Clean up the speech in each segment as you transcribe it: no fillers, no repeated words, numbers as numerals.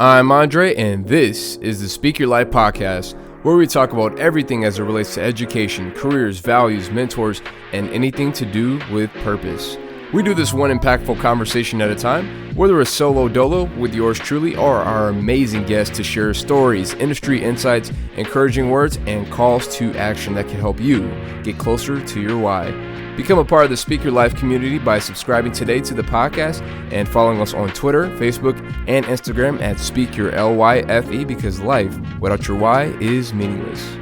I'm Andre, and this is the SYL Life Podcast, where we talk about everything as it relates to education, careers, values, mentors, and anything to do with purpose. We do this one impactful conversation at a time, whether a solo dolo with yours truly or our amazing guests to share stories, industry insights, encouraging words, and calls to action that can help you get closer to your why. Become a part of the SYL Life community by subscribing today to the podcast and following us on Twitter, Facebook, and Instagram at SpeakYourLYFE, because life without your why is meaningless.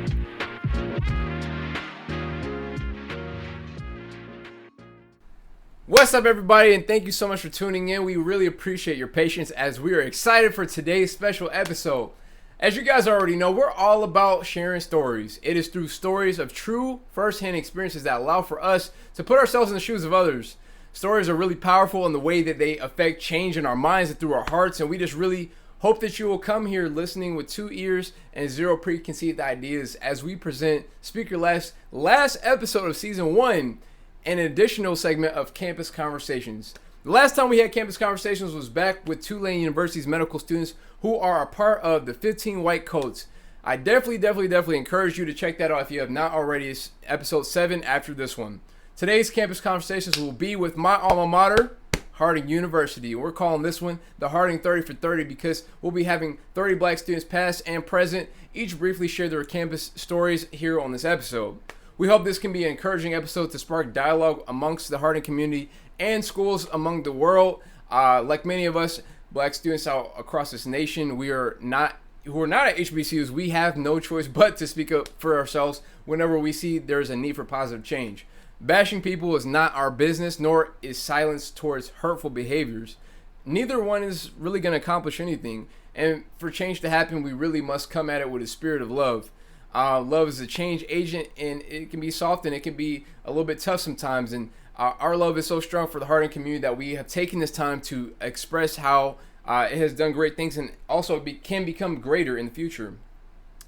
What's up, everybody, and thank you so much for tuning in. We really appreciate your patience as we are excited for today's special episode. As you guys already know, we're all about sharing stories. It is through stories of true first-hand experiences that allow for us to put ourselves in the shoes of others. Stories are really powerful in the way that they affect change in our minds and through our hearts, and we just really hope that you will come here listening with 2 ears and zero preconceived ideas as we present Speaker Life's last episode of Season 1, and an additional segment of Campus Conversations. The last time we had Campus Conversations was back with Tulane University's medical students who are a part of the 15 White Coats. I definitely encourage you to check that out if you have not already. It's episode 7 after this one. Today's Campus Conversations will be with my alma mater, Harding University. We're calling this one the Harding 30 for 30 because we'll be having 30 black students past and present, each briefly share their campus stories here on this episode. We hope this can be an encouraging episode to spark dialogue amongst the Harding community and schools among the world. Like many of us black students out across this nation, who are not at HBCUs, we have no choice but to speak up for ourselves whenever we see there's a need for positive change. Bashing people is not our business, nor is silence towards hurtful behaviors. Neither one is really going to accomplish anything. And for change to happen, we really must come at it with a spirit of love. Love is a change agent, and it can be soft and it can be a little bit tough sometimes. And our love is so strong for the Harding community that we have taken this time to express how it has done great things and also can become greater in the future.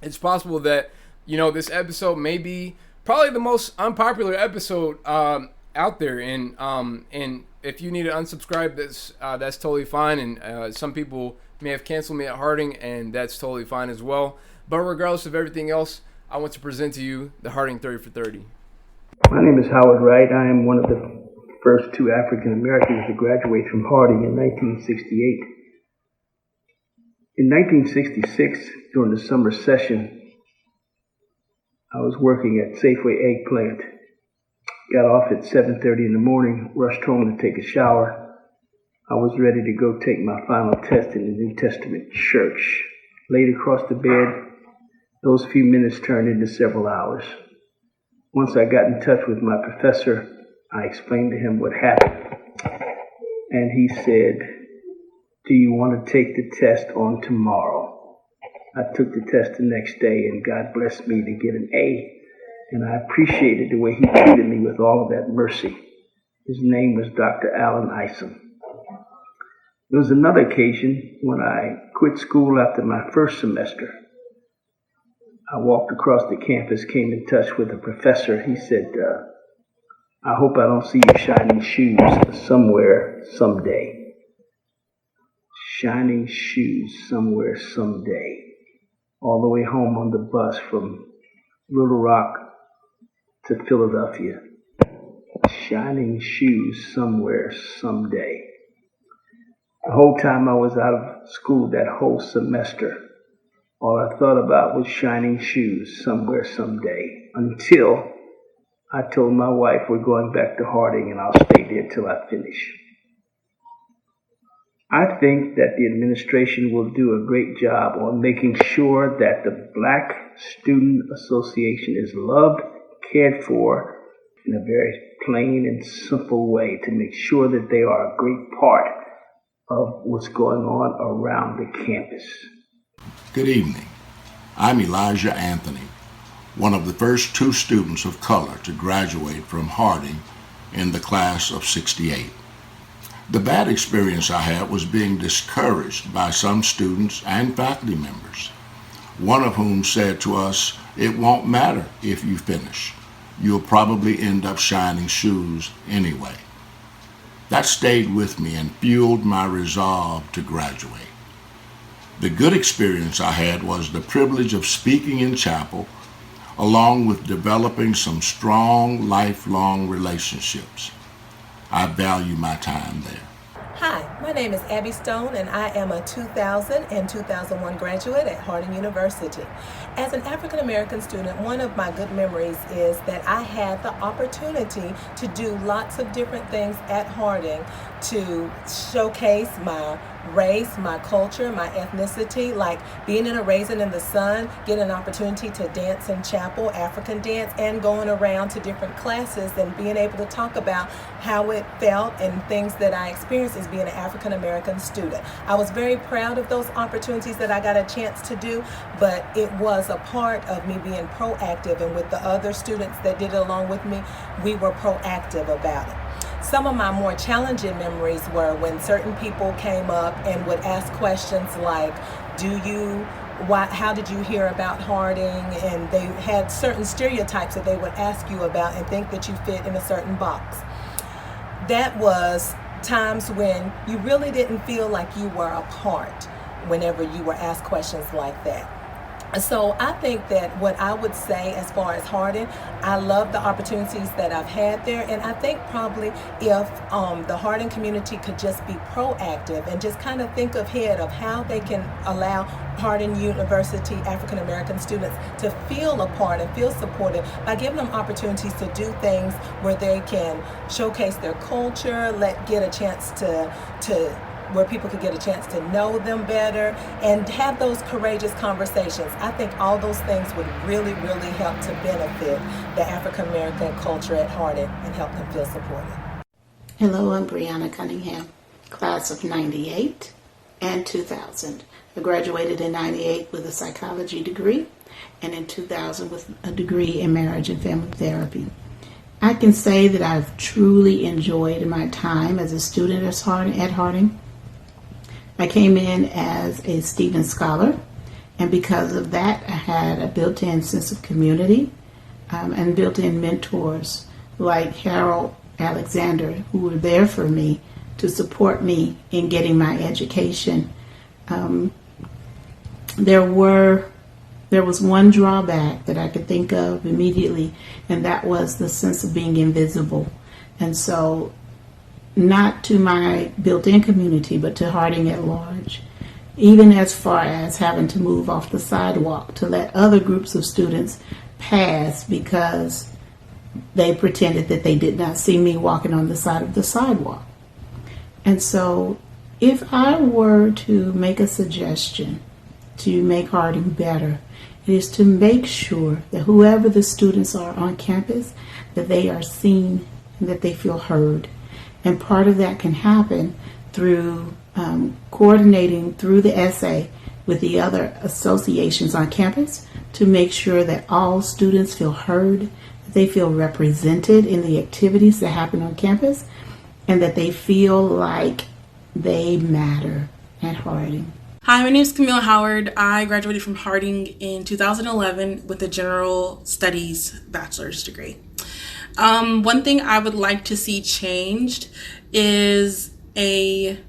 It's possible that, this episode may be probably the most unpopular episode out there. And if you need to unsubscribe, that's totally fine. And some people may have canceled me at Harding, and that's totally fine as well. But regardless of everything else, I want to present to you the Harding 30 for 30. My name is Howard Wright. I am one of the first 2 African Americans to graduate from Harding in 1968. In 1966, during the summer session, I was working at Safeway Eggplant. Got off at 7:30 in the morning, rushed home to take a shower. I was ready to go take my final test in the New Testament church. Laid across the bed, those few minutes turned into several hours. Once I got in touch with my professor, I explained to him what happened. And he said, "Do you want to take the test on tomorrow?" I took the test the next day, and God blessed me to get an A. And I appreciated the way he treated me with all of that mercy. His name was Dr. Allen Isom. There was another occasion when I quit school after my first semester. I walked across the campus, came in touch with a professor. He said, "I hope I don't see you shining shoes somewhere someday." Shining shoes somewhere someday. All the way home on the bus from Little Rock to Philadelphia. Shining shoes somewhere someday. The whole time I was out of school that whole semester, all I thought about was shining shoes somewhere someday, until I told my wife we're going back to Harding and I'll stay there till I finish. I think that the administration will do a great job on making sure that the Black Student Association is loved, cared for, in a very plain and simple way, to make sure that they are a great part of what's going on around the campus. Good evening. I'm Elijah Anthony, one of the first 2 students of color to graduate from Harding in the class of 68. The bad experience I had was being discouraged by some students and faculty members, one of whom said to us, "It won't matter if you finish. You'll probably end up shining shoes anyway." That stayed with me and fueled my resolve to graduate. The good experience I had was the privilege of speaking in chapel, along with developing some strong, lifelong relationships. I value my time there. Hi, my name is Abby Stone, and I am a 2000 and 2001 graduate at Harding University. As an African American student, one of my good memories is that I had the opportunity to do lots of different things at Harding to showcase my race, my culture, my ethnicity, like being in a Raisin in the Sun, getting an opportunity to dance in chapel, African dance, and going around to different classes and being able to talk about how it felt and things that I experienced as being an African American student. I was very proud of those opportunities that I got a chance to do, but it was a part of me being proactive, and with the other students that did it along with me, we were proactive about it. Some of my more challenging memories were when certain people came up and would ask questions like, how did you hear about Harding? And they had certain stereotypes that they would ask you about and think that you fit in a certain box. That was times when you really didn't feel like you were a part whenever you were asked questions like that. So I think that what I would say as far as Harding, I love the opportunities that I've had there, and I think probably if the Harding community could just be proactive and just kind of think ahead of how they can allow Harding University African American students to feel a part and feel supported by giving them opportunities to do things where they can showcase their culture, get a chance to where people could get a chance to know them better and have those courageous conversations. I think all those things would really, really help to benefit the African American culture at Harding and help them feel supported. Hello, I'm Brianna Cunningham, class of 98 and 2000. I graduated in 98 with a psychology degree and in 2000 with a degree in marriage and family therapy. I can say that I've truly enjoyed my time as a student at Harding. I came in as a Stevens Scholar, and because of that, I had a built-in sense of community and built-in mentors like Harold Alexander, who were there for me to support me in getting my education. There was one drawback that I could think of immediately, and that was the sense of being invisible. And so, not to my built-in community, but to Harding at large, even as far as having to move off the sidewalk to let other groups of students pass because they pretended that they did not see me walking on the side of the sidewalk. And so, if I were to make a suggestion to make Harding better, it is to make sure that whoever the students are on campus, that they are seen and that they feel heard. And part of that can happen through coordinating through the SA with the other associations on campus to make sure that all students feel heard, that they feel represented in the activities that happen on campus, and that they feel like they matter at Harding. Hi, my name is Camille Howard. I graduated from Harding in 2011 with a General Studies bachelor's degree. One thing I would like to see changed is a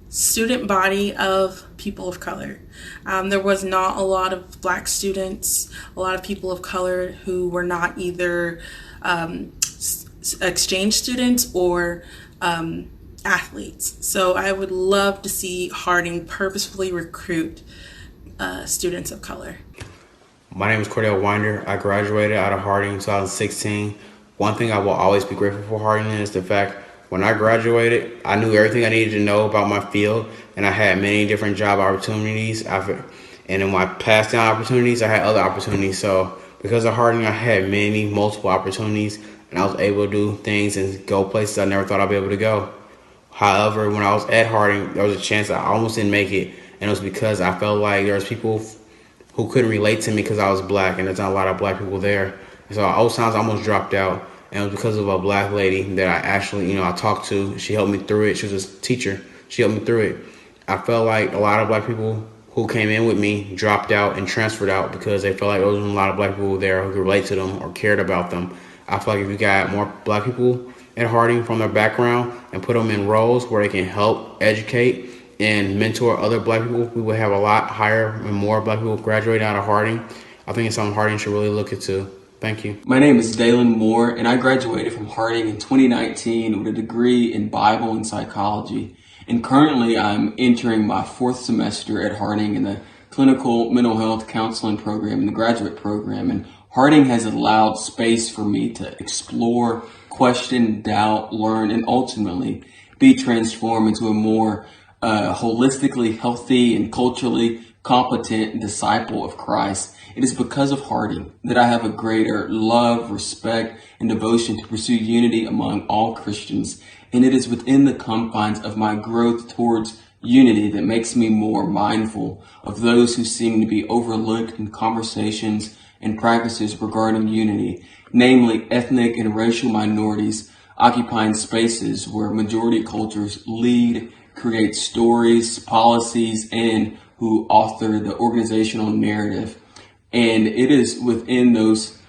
student body of people of color. There was not a lot of Black students, a lot of people of color who were not either exchange students or athletes. So I would love to see Harding purposefully recruit students of color. My name is Cordell Winder. I graduated out of Harding in 2016. One thing I will always be grateful for Harding is the fact when I graduated, I knew everything I needed to know about my field, and I had many different job opportunities. And in my past down opportunities, I had other opportunities. So because of Harding, I had multiple opportunities, and I was able to do things and go places I never thought I'd be able to go. However, when I was at Harding, there was a chance I almost didn't make it, and it was because I felt like there was people who couldn't relate to me because I was Black, and there's not a lot of Black people there. And so all those times I almost dropped out, and it was because of a Black lady that I actually, I talked to. She helped me through it. She was a teacher. She helped me through it. I felt like a lot of Black people who came in with me dropped out and transferred out because they felt like there wasn't a lot of Black people there who could relate to them or cared about them. I feel like if you got more Black people at Harding from their background and put them in roles where they can help educate and mentor other Black people, we would have a lot higher and more Black people graduating out of Harding. I think it's something Harding should really look into. Thank you. My name is Dalen Moore, and I graduated from Harding in 2019 with a degree in Bible and psychology. And currently, I'm entering my 4th semester at Harding in the clinical mental health counseling program in the graduate program. And Harding has allowed space for me to explore, question, doubt, learn, and ultimately be transformed into a more holistically healthy and culturally competent disciple of Christ. It is because of Harding that I have a greater love, respect, and devotion to pursue unity among all Christians. And it is within the confines of my growth towards unity that makes me more mindful of those who seem to be overlooked in conversations and practices regarding unity, namely ethnic and racial minorities occupying spaces where majority cultures lead, create stories, policies, and who author the organizational narrative. And it is within those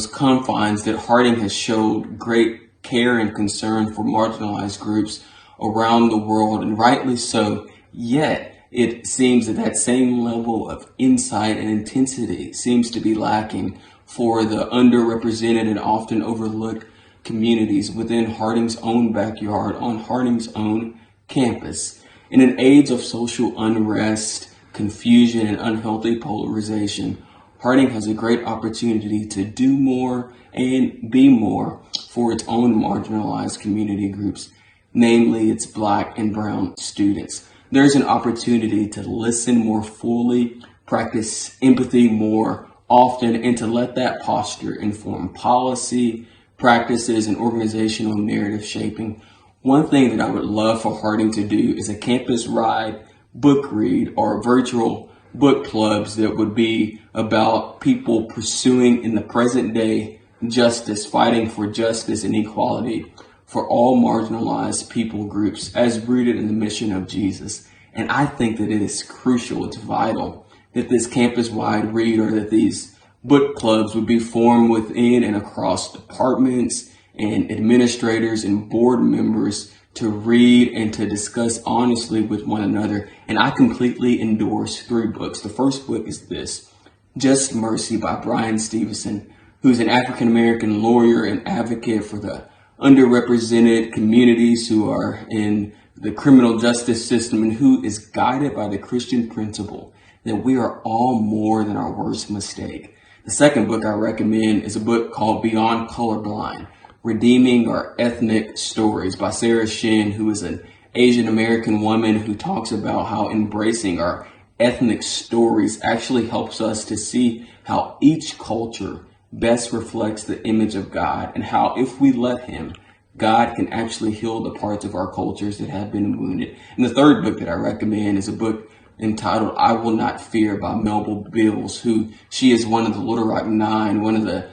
confines that Harding has showed great care and concern for marginalized groups around the world, and rightly so. Yet, it seems that same level of insight and intensity seems to be lacking for the underrepresented and often overlooked communities within Harding's own backyard, on Harding's own campus. In an age of social unrest, confusion, and unhealthy polarization, Harding has a great opportunity to do more and be more for its own marginalized community groups, namely its Black and brown students. There's an opportunity to listen more fully, practice empathy more often, and to let that posture inform policy, practices, and organizational narrative shaping. One thing that I would love for Harding to do is a campus-wide book read or virtual book clubs that would be about people pursuing in the present day justice, fighting for justice and equality for all marginalized people groups as rooted in the mission of Jesus. And I think that it is crucial, it's vital that this campus-wide read or that these book clubs would be formed within and across departments and administrators and board members to read and to discuss honestly with one another. And I completely endorse 3 books. The first book is this, Just Mercy by Brian Stevenson, who's an African-American lawyer and advocate for the underrepresented communities who are in the criminal justice system and who is guided by the Christian principle that we are all more than our worst mistake. The second book I recommend is a book called Beyond Colorblind, Redeeming Our Ethnic Stories by Sarah Shin, who is an Asian American woman who talks about how embracing our ethnic stories actually helps us to see how each culture best reflects the image of God, and how if we let Him, God can actually heal the parts of our cultures that have been wounded. And the third book that I recommend is a book entitled I Will Not Fear by Melba Bills, who she is one of the Little Rock Nine, one of the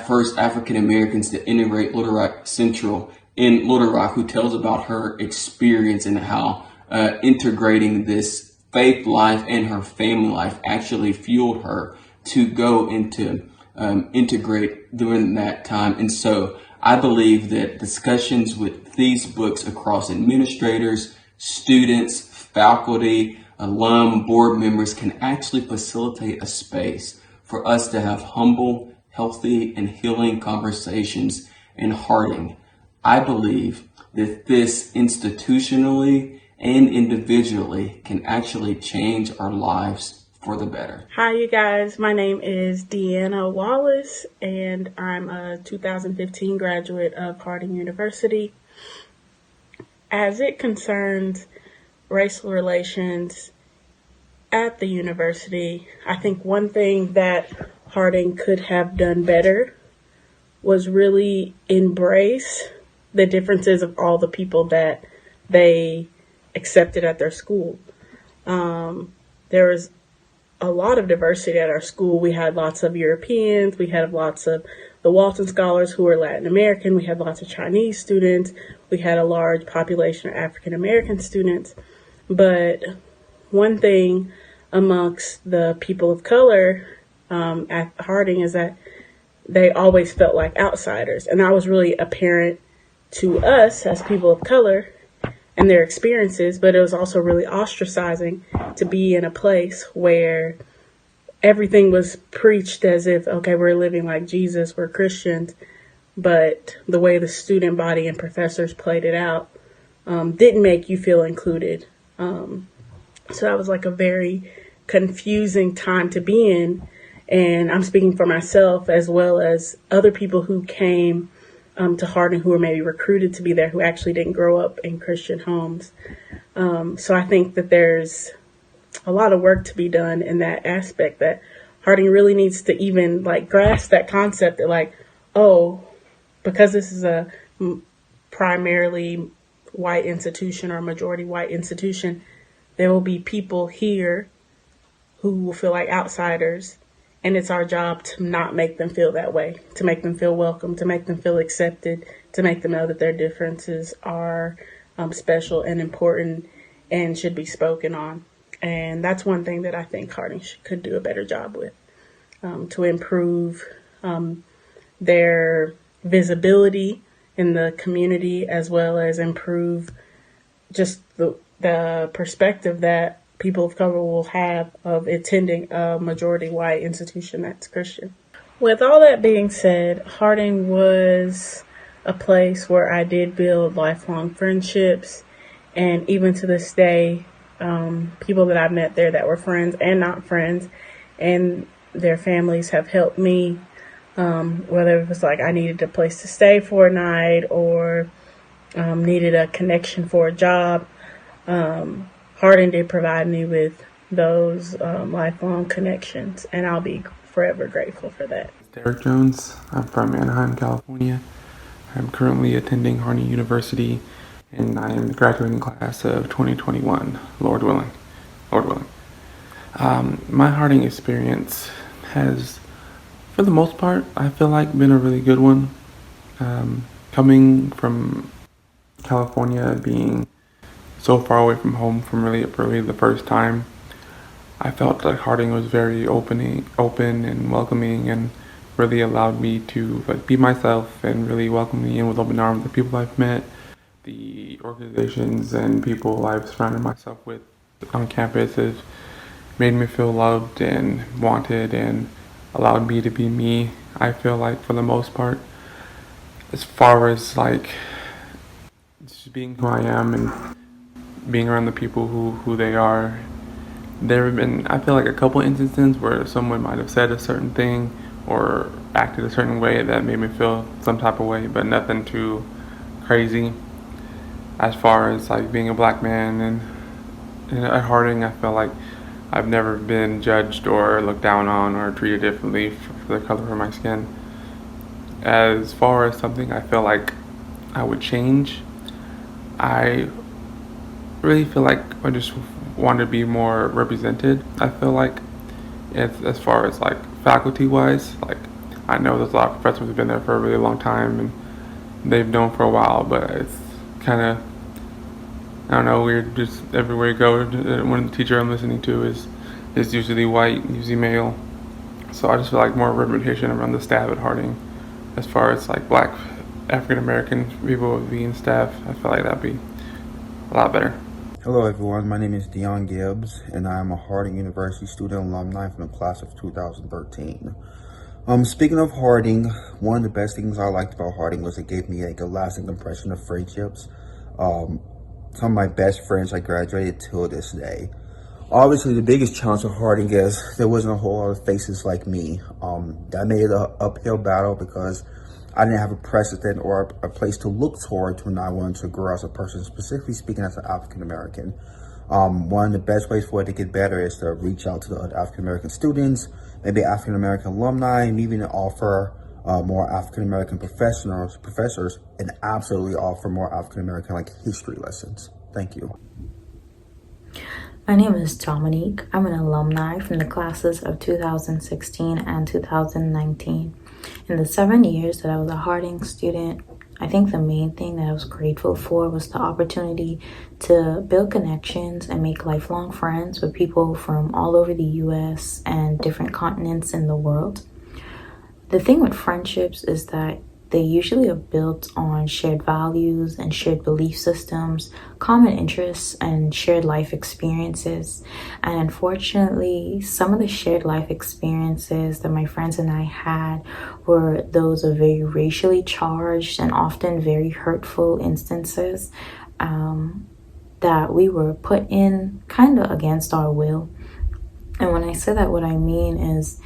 first African Americans to integrate Little Rock Central in Little Rock, who tells about her experience and how integrating this faith life and her family life actually fueled her to go into integrate during that time. And so I believe that discussions with these books across administrators, students, faculty, alum, board members can actually facilitate a space for us to have humble, healthy, and healing conversations in Harding. I believe that this institutionally and individually can actually change our lives for the better. Hi, you guys. My name is Deanna Wallace, and I'm a 2015 graduate of Harding University. As it concerns racial relations at the university, I think one thing that Harding could have done better was really embrace the differences of all the people that they accepted at their school. There was a lot of diversity at our school. We had lots of Europeans. We had lots of the Walton Scholars who were Latin American. We had lots of Chinese students. We had a large population of African American students. But one thing amongst the people of color at Harding is that they always felt like outsiders. And that was really apparent to us as people of color and their experiences, but it was also really ostracizing to be in a place where everything was preached as if, okay, we're living like Jesus, we're Christians, but the way the student body and professors played it out didn't make you feel included. So that was like a very confusing time to be in. And I'm speaking for myself as well as other people who came to Harding who were maybe recruited to be there who actually didn't grow up in Christian homes. So I think that there's a lot of work to be done in that aspect, that Harding really needs to even like grasp that concept that like, oh, because this is a primarily white institution or a majority white institution, there will be people here who will feel like outsiders. And it's our job to not make them feel that way, to make them feel welcome, to make them feel accepted, to make them know that their differences are special and important and should be spoken on. And that's one thing that I think Harding could do a better job with, to improve their visibility in the community, as well as improve just the perspective that people of color will have of attending a majority white institution that's Christian. With all that being said, Harding was a place where I did build lifelong friendships, and even to this day, people that I've met there that were friends and not friends, and their families have helped me, whether it was like I needed a place to stay for a night or needed a connection for a job. Harding did provide me with those lifelong connections, and I'll be forever grateful for that. Derek Jones. I'm from Anaheim, California. I'm currently attending Harding University, and I am in the graduating class of 2021, Lord willing. My Harding experience has, for the most part, I feel like been a really good one. Coming from California, being so far away from home from really the first time, I felt like Harding was very open and welcoming, and really allowed me to like be myself and really welcome me in with open arms. The people I've met, the organizations and people I've surrounded myself with on campus has made me feel loved and wanted and allowed me to be me, I feel like, for the most part. As far as like just being who I am and being around the people who they are, there have been, I feel like, a couple instances where someone might have said a certain thing or acted a certain way that made me feel some type of way, but nothing too crazy. As far as like being a black man and at Harding, I feel like I've never been judged or looked down on or treated differently for the color of my skin. As far as something I feel like I would change, I really feel like I just want to be more represented. I feel like as far as like faculty wise, like I know there's a lot of professors who've been there for a really long time and they've known for a while, but it's kind of, I don't know, weird. Just everywhere you go, when the teacher I'm listening to is usually white, usually male. So I just feel like more representation around the staff at Harding, as far as like black African American people being staff. I feel like that'd be a lot better. Hello everyone, my name is Dion Gibbs, and I'm a Harding University student alumni from the class of 2013. Speaking of Harding, one of the best things I liked about Harding was it gave me like a lasting impression of friendships. Some of my best friends I graduated till this day. Obviously, the biggest challenge of Harding is there wasn't a whole lot of faces like me. That made it an uphill battle because I didn't have a precedent or a place to look towards when I wanted to grow as a person, specifically speaking as an African American. One of the best ways for it to get better is to reach out to the other African American students, maybe African American alumni, and even offer more African American professors, and absolutely offer more African American like history lessons. Thank you. My name is Dominique. I'm an alumni from the classes of 2016 and 2019. In the 7 years that I was a Harding student, I think the main thing that I was grateful for was the opportunity to build connections and make lifelong friends with people from all over the US and different continents in the world. The thing with friendships is that they usually are built on shared values and shared belief systems, common interests, and shared life experiences. And unfortunately, some of the shared life experiences that my friends and I had were those of very racially charged and often very hurtful instances that we were put in kind of against our will. And when I say that, what I mean is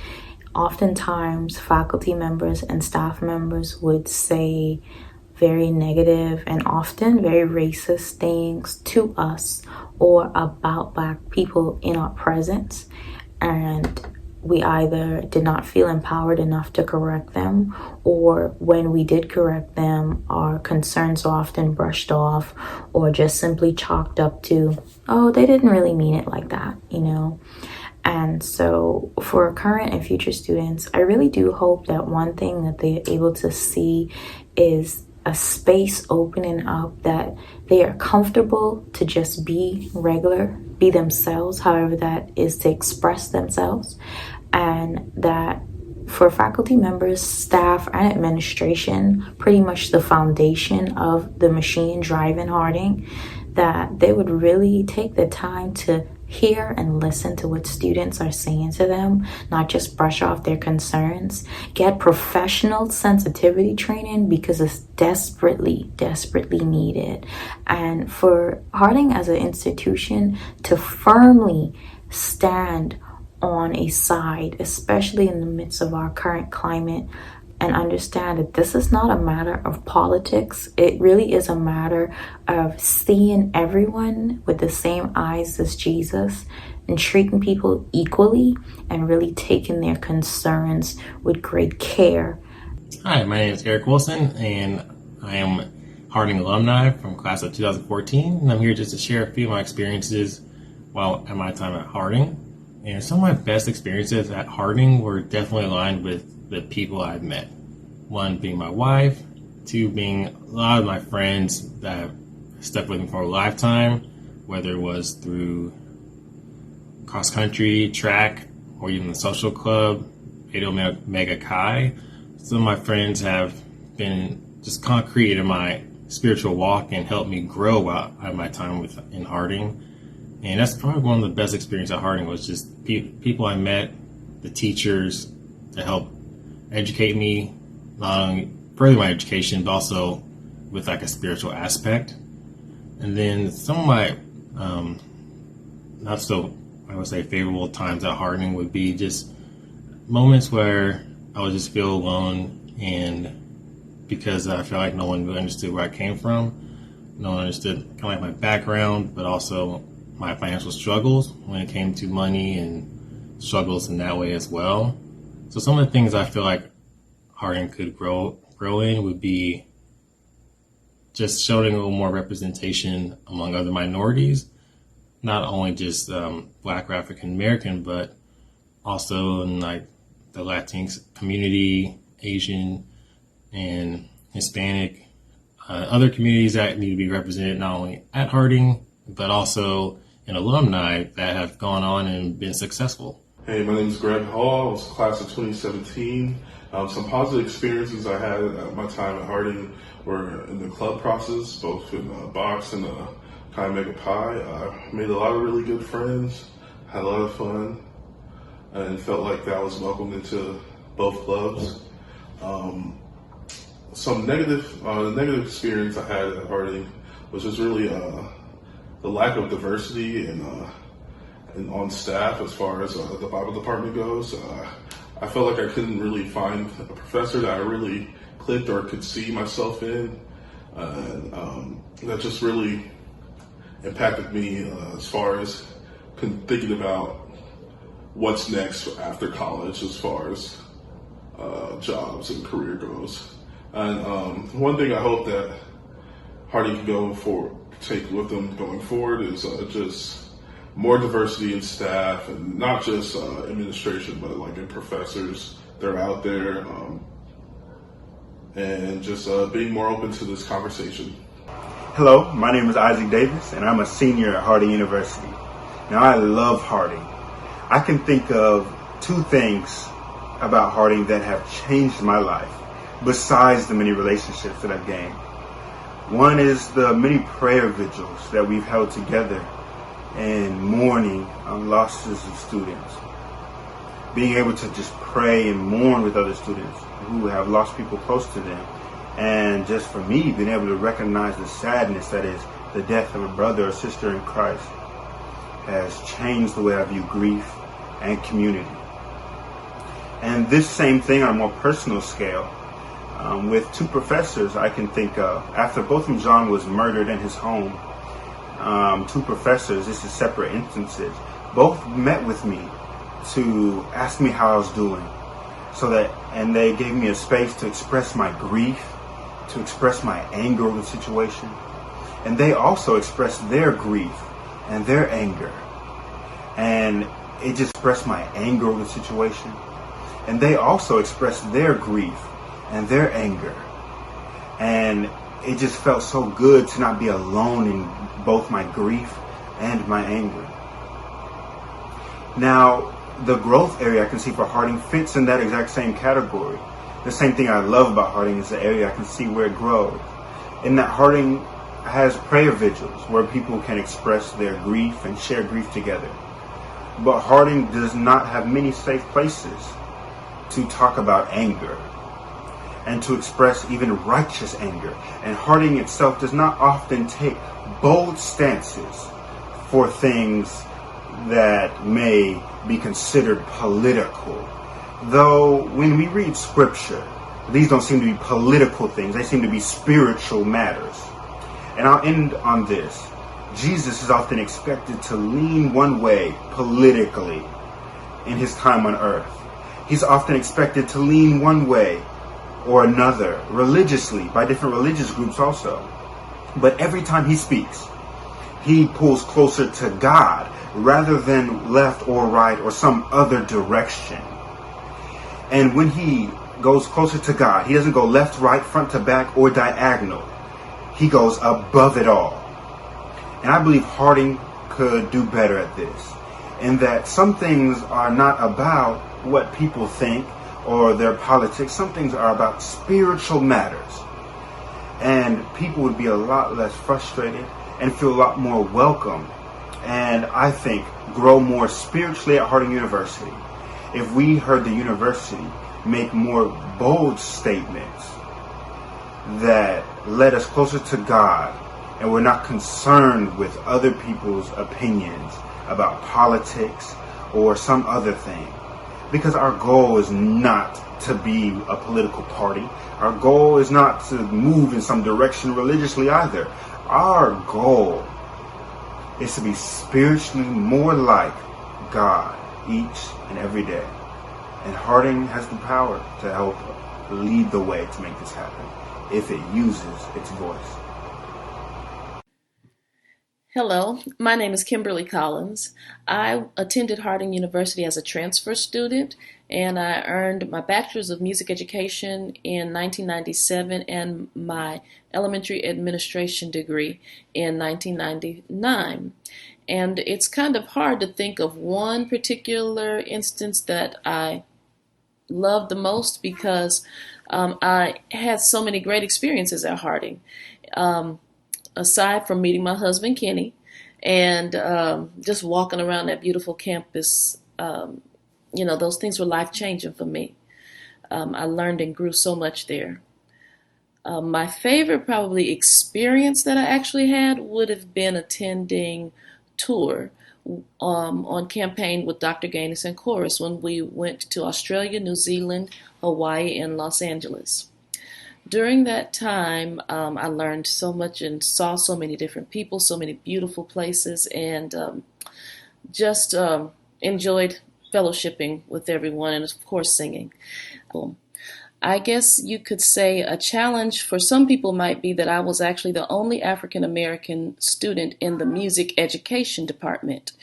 oftentimes faculty members and staff members would say very negative and often very racist things to us or about Black people in our presence. And we either did not feel empowered enough to correct them, or when we did correct them, our concerns were often brushed off or just simply chalked up to, oh, they didn't really mean it like that, you know? And so for current and future students, I really do hope that one thing that they're able to see is a space opening up, that they are comfortable to just be regular, be themselves, however that is to express themselves. And that for faculty members, staff, and administration, pretty much the foundation of the machine driving Harding, that they would really take the time to hear and listen to what students are saying to them, not just brush off their concerns. Get professional sensitivity training because it's desperately needed. And for Harding as an institution to firmly stand on a side, especially in the midst of our current climate, and understand that this is not a matter of politics. It really is a matter of seeing everyone with the same eyes as Jesus and treating people equally and really taking their concerns with great care. Hi, my name is Eric Wilson, and I am Harding alumni from class of 2014, and I'm here just to share a few of my experiences while at my time at Harding. And some of my best experiences at Harding were definitely aligned with the people I've met. One being my wife, two being a lot of my friends that stuck with me for a lifetime, whether it was through cross country, track, or even the social club, Beta Omega Chi. Some of my friends have been just concrete in my spiritual walk and helped me grow while at my time in Harding. And that's probably one of the best experiences at Harding, was just people I met, the teachers to help educate me, not only further my education, but also with like a spiritual aspect. And then some of my not so, I would say, favorable times at Harding would be just moments where I would just feel alone, and because I felt like no one really understood where I came from, no one understood kind of like my background, but also my financial struggles when it came to money and struggles in that way as well. So some of the things I feel like Harding could grow in would be just showing a little more representation among other minorities, not only just Black or African American, but also in like the Latinx community, Asian and Hispanic, other communities that need to be represented not only at Harding, but also in alumni that have gone on and been successful. Hey, my name is Greg Hall. I was class of 2017. Some positive experiences I had at my time at Harding were in the club process, both in box and Chi Mega Pi. I made a lot of really good friends, had a lot of fun, and felt like that was welcomed into both clubs. Some negative experience I had at Harding was just really the lack of diversity and on staff as far as the Bible department goes. I felt like I couldn't really find a professor that I really clicked or could see myself in. That just really impacted me as far as thinking about what's next after college as far as jobs and career goes. And one thing I hope that Harding can take with them going forward is just more diversity in staff, and not just administration, but like in professors that are out there, and just being more open to this conversation. Hello, my name is Isaac Davis, and I'm a senior at Harding University. Now, I love Harding. I can think of two things about Harding that have changed my life. besides the many relationships that I've gained. One is the many prayer vigils that we've held together in mourning losses of students. Being able to just pray and mourn with other students who have lost people close to them. And just for me, being able to recognize the sadness that is the death of a brother or sister in Christ has changed the way I view grief and community. And this same thing on a more personal scale, with two professors I can think of. After Botham Jean was murdered in his home, two professors, this is separate instances, both met with me to ask me how I was doing. And they gave me a space to express my grief, to express my anger over the situation. And they also expressed their grief and their anger. And it just expressed my anger over the situation. And they also expressed their grief and their anger. And it just felt so good to not be alone in both my grief and my anger. Now, the growth area I can see for Harding fits in that exact same category. The same thing I love about Harding is the area I can see where it grows. In that Harding has prayer vigils where people can express their grief and share grief together. But Harding does not have many safe places to talk about anger and to express even righteous anger. And Harding itself does not often take bold stances for things that may be considered political. Though when we read scripture, these don't seem to be political things. They seem to be spiritual matters. And I'll end on this. Jesus is often expected to lean one way politically in his time on earth. He's often expected to lean one way or another religiously by different religious groups also. But every time he speaks, he pulls closer to God rather than left or right or some other direction. And when he goes closer to God, he doesn't go left, right, front to back, or diagonal. He goes above it all. And I believe Harding could do better at this, in that some things are not about what people think or their politics. Some things are about spiritual matters. And people would be a lot less frustrated and feel a lot more welcome, and I think grow more spiritually at Harding University if we heard the university make more bold statements that led us closer to God, and we're not concerned with other people's opinions about politics or some other thing. Because our goal is not to be a political party. Our goal is not to move in some direction religiously either. Our goal is to be spiritually more like God each and every day. And Harding has the power to help lead the way to make this happen if it uses its voice. Hello, my name is Kimberly Collins. I attended Harding University as a transfer student, and I earned my Bachelor's of Music Education in 1997 and my Elementary Administration degree in 1999. And it's kind of hard to think of one particular instance that I loved the most because I had so many great experiences at Harding. Aside from meeting my husband, Kenny, and just walking around that beautiful campus, those things were life-changing for me. I learned and grew so much there. My favorite probably experience that I actually had would have been attending tour on campaign with Dr. Gaines and Chorus when we went to Australia, New Zealand, Hawaii, and Los Angeles. During that time, I learned so much and saw so many different people, so many beautiful places, and just enjoyed fellowshipping with everyone and, of course, singing. I guess you could say a challenge for some people might be that I was actually the only African American student in the music education department.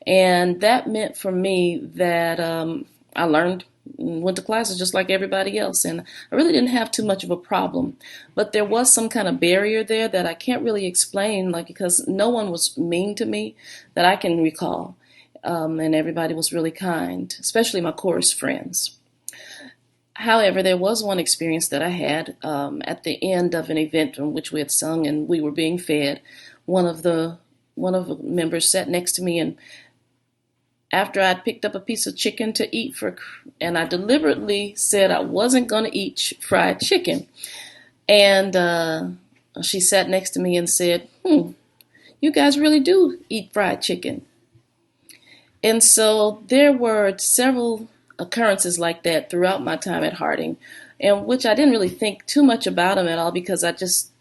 And that meant for me that I went to classes just like everybody else, and I really didn't have too much of a problem. But there was some kind of barrier there that I can't really explain, because no one was mean to me that I can recall. And everybody was really kind, especially my chorus friends. However, there was one experience that I had at the end of an event in which we had sung and we were being fed. One of the members sat next to me, and after I'd picked up a piece of chicken to eat and I deliberately said I wasn't going to eat fried chicken, and she sat next to me and said, "You guys really do eat fried chicken." And so there were several occurrences like that throughout my time at Harding, and which I didn't really think too much about them at all because I just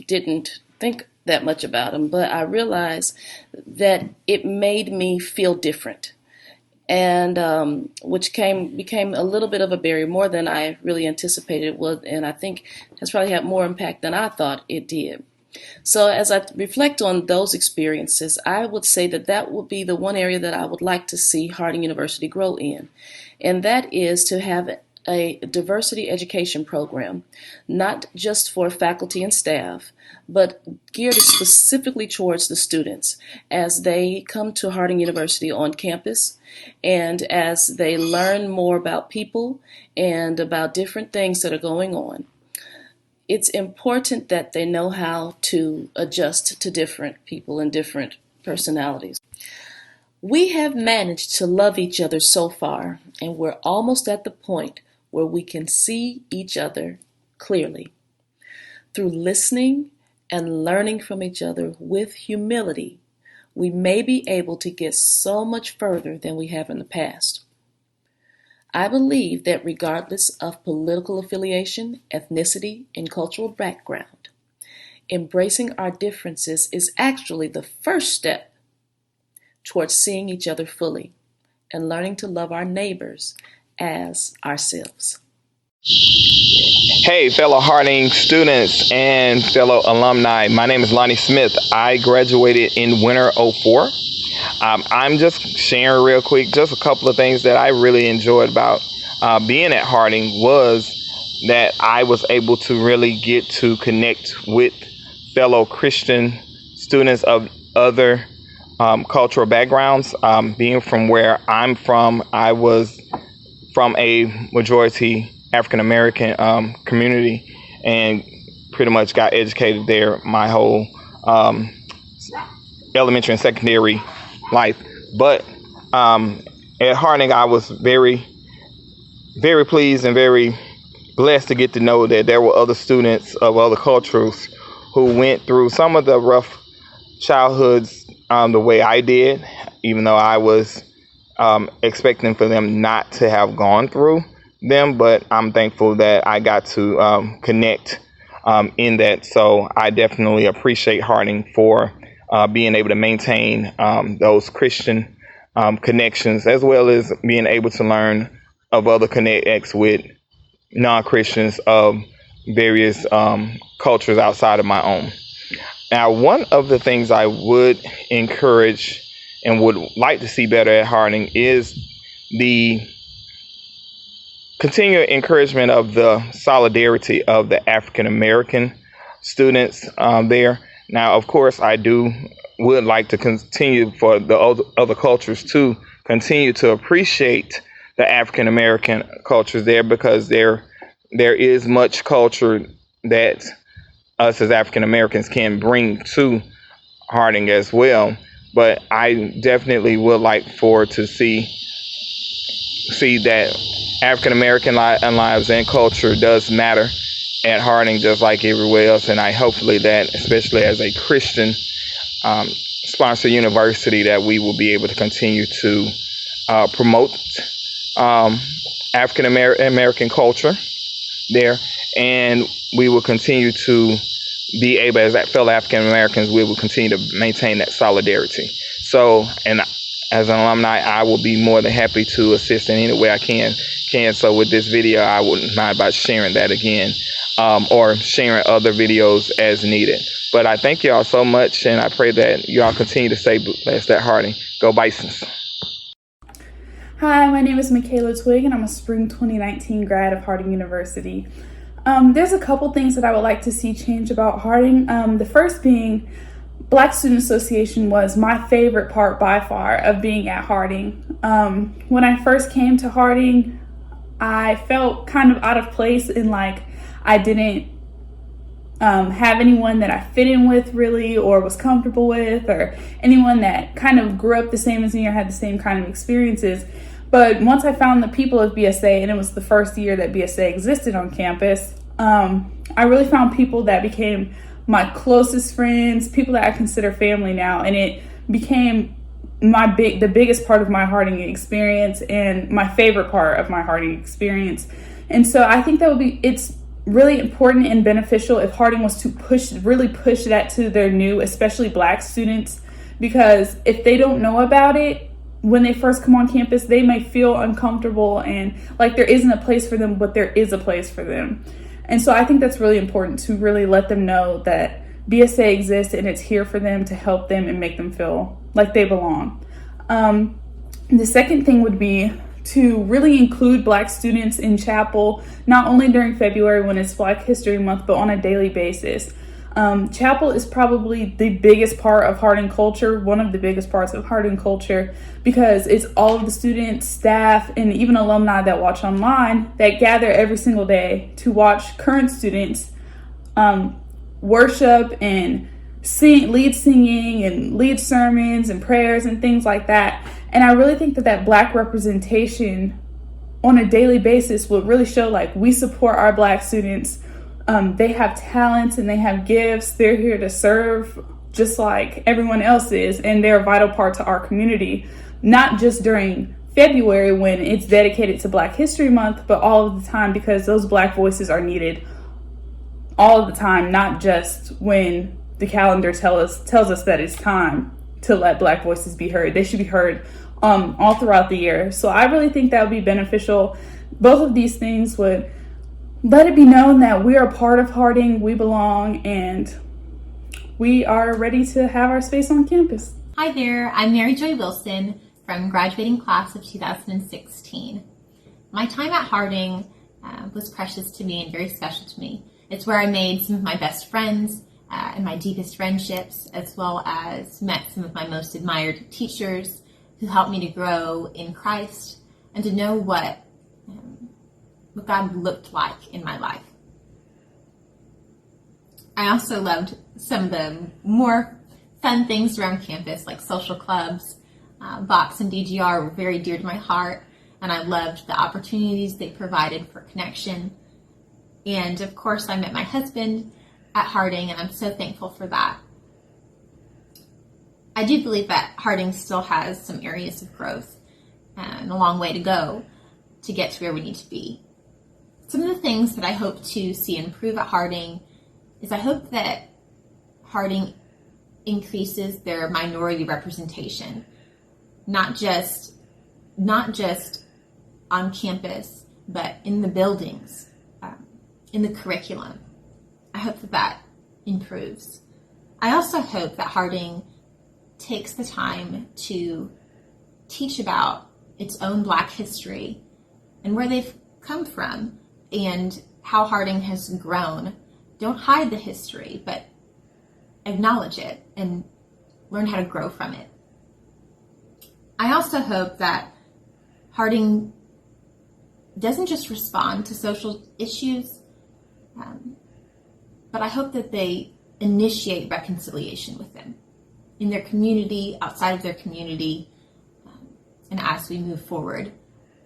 didn't think that much about them. But I realized that it made me feel different, and which became a little bit of a barrier, more than I really anticipated it would, and I think has probably had more impact than I thought it did. So as I reflect on those experiences, I would say that would be the one area that I would like to see Harding University grow in, and that is to have a diversity education program, not just for faculty and staff, but geared specifically towards the students as they come to Harding University on campus and as they learn more about people and about different things that are going on. It's important that they know how to adjust to different people and different personalities. We have managed to love each other so far, and we're almost at the point where we can see each other clearly. Through listening and learning from each other with humility, we may be able to get so much further than we have in the past. I believe that regardless of political affiliation, ethnicity, and cultural background, embracing our differences is actually the first step towards seeing each other fully and learning to love our neighbors as ourselves. Hey, fellow Harding students and fellow alumni. My name is Lonnie Smith. I graduated in winter 04. I'm just sharing real quick just a couple of things that I really enjoyed about being at Harding was that I was able to really get to connect with fellow Christian students of other cultural backgrounds. Being from where I'm from, I was from a majority African American community and pretty much got educated there my whole elementary and secondary life. But at Harding, I was very, very pleased and very blessed to get to know that there were other students of other cultures who went through some of the rough childhoods the way I did, even though I was expecting for them not to have gone through them. But I'm thankful that I got to connect in that. So I definitely appreciate Harding for being able to maintain those Christian connections, as well as being able to learn of other connects with non-Christians of various cultures outside of my own. Now, one of the things I would encourage and would like to see better at Harding is the continued encouragement of the solidarity of the African American students there. Now, of course, would like to continue for the other cultures to continue to appreciate the African American cultures there, because there is much culture that us as African Americans can bring to Harding as well. But I definitely would like to see that African American lives and culture does matter at Harding just like everywhere else. And I hopefully that, especially as a Christian sponsor university, that we will be able to continue to promote African American culture there, and we will continue to be able, as fellow African Americans, we will continue to maintain that solidarity. So, and as an alumni, I will be more than happy to assist in any way I can. So with this video, I wouldn't mind about sharing that again, or sharing other videos as needed. But I thank y'all so much, and I pray that y'all continue to stay blessed at Harding. Go Bisons. Hi, my name is Michaela Twig, and I'm a spring 2019 grad of Harding University. There's a couple things that I would like to see change about Harding. The first being, Black Student Association was my favorite part by far of being at Harding. When I first came to Harding, I felt kind of out of place in like I didn't have anyone that I fit in with really or was comfortable with, or anyone that kind of grew up the same as me or had the same kind of experiences. But once I found the people of BSA, and it was the first year that BSA existed on campus, I really found people that became my closest friends, people that I consider family now, and it became the biggest part of my Harding experience and my favorite part of my Harding experience. And so I think it's really important and beneficial if Harding was to really push that to their new, especially Black students, because if they don't know about it when they first come on campus, they may feel uncomfortable and like there isn't a place for them, but there is a place for them. And so I think that's really important to really let them know that BSA exists and it's here for them to help them and make them feel like they belong. The second thing would be to really include Black students in chapel, not only during February when it's Black History Month, but on a daily basis. Chapel is probably the biggest part of Harding culture, one of the biggest parts of Harding culture, because it's all of the students, staff, and even alumni that watch online that gather every single day to watch current students worship and lead singing and lead sermons and prayers and things like that. And I really think that Black representation on a daily basis would really show like we support our Black students. They have talents and they have gifts. They're here to serve just like everyone else is, and they're a vital part to our community, not just during February when it's dedicated to Black History Month, but all of the time, because those Black voices are needed all of the time, not just when the calendar tells us that it's time to let Black voices be heard. They should be heard all throughout the year. So I really think that would be beneficial. Both of these things would let it be known that we are part of Harding, we belong, and we are ready to have our space on campus. Hi there, I'm Mary Joy Wilson from graduating class of 2016. My time at Harding was precious to me and very special to me. It's where I made some of my best friends and my deepest friendships, as well as met some of my most admired teachers who helped me to grow in Christ and to know what God looked like in my life. I also loved some of the more fun things around campus, like social clubs. Vox and DGR were very dear to my heart, and I loved the opportunities they provided for connection. And of course, I met my husband at Harding, and I'm so thankful for that. I do believe that Harding still has some areas of growth and a long way to go to get to where we need to be. Some of the things that I hope to see improve at Harding is I hope that Harding increases their minority representation, not just on campus, but in the buildings, in the curriculum. I hope that improves. I also hope that Harding takes the time to teach about its own Black history and where they've come from and how Harding has grown. Don't hide the history, but acknowledge it and learn how to grow from it. I also hope that Harding doesn't just respond to social issues, but I hope that they initiate reconciliation with them in their community, outside of their community, and as we move forward